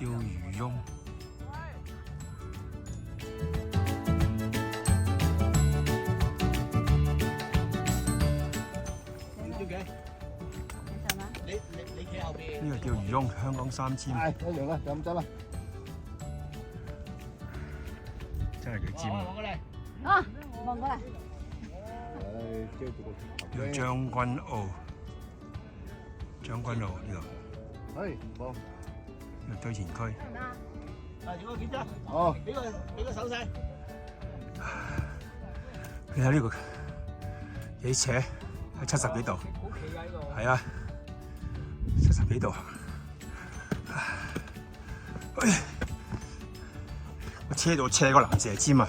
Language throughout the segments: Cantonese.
釣魚翁。你企後邊。呢個釣魚翁，香港3000。係一樣啦，就咁執啦。真係幾尖啊！望過嚟。啊，望過嚟。遮住個叫將軍澳，將軍澳呢度。係冇。呢個堆填區。啊，點個檢查？哦。俾個手勢。你睇呢個幾斜，喺70幾度。好企喺度。係啊，70幾度。我車到斜個蚺蛇尖啊！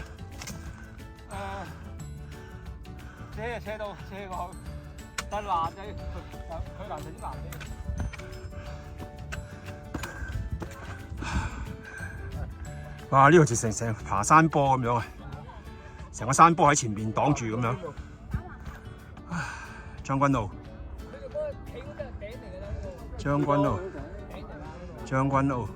車到過去，但難嘅佢難就啲難啲。哇！呢個就成爬山坡咁樣啊，成個山坡喺前面擋住咁樣。將軍澳，將軍澳，將軍澳，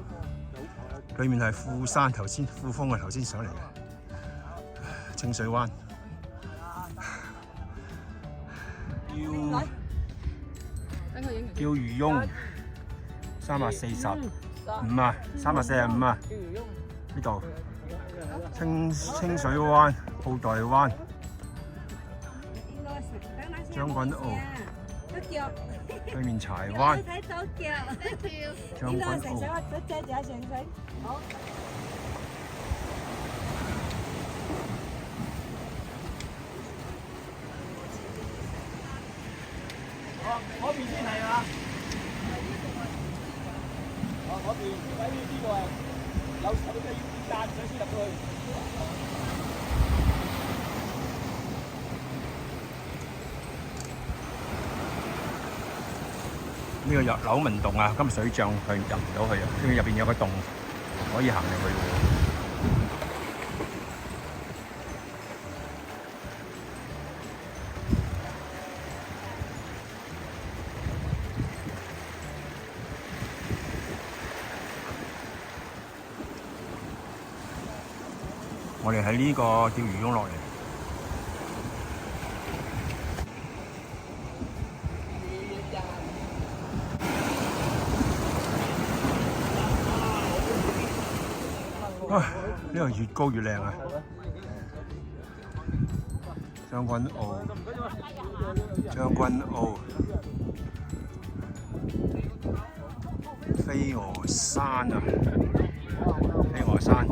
對面係富山，頭先富峰啊，頭先上嚟嘅清水灣。釣魚翁345啊，345啊，呢度清水灣、布袋灣、將軍澳，對面柴灣，將軍澳。嗰邊先係嘛？嗰邊喺呢度係有啲咩要間水先入去。呢個柳文洞啊，今日水漲，佢入唔到去啊，因為入邊有個洞可以行入去喎。我哋喺呢個釣魚翁落嚟。呢個越高越靚啊！將軍澳，將軍澳，飛鵝山啊！飛鵝山。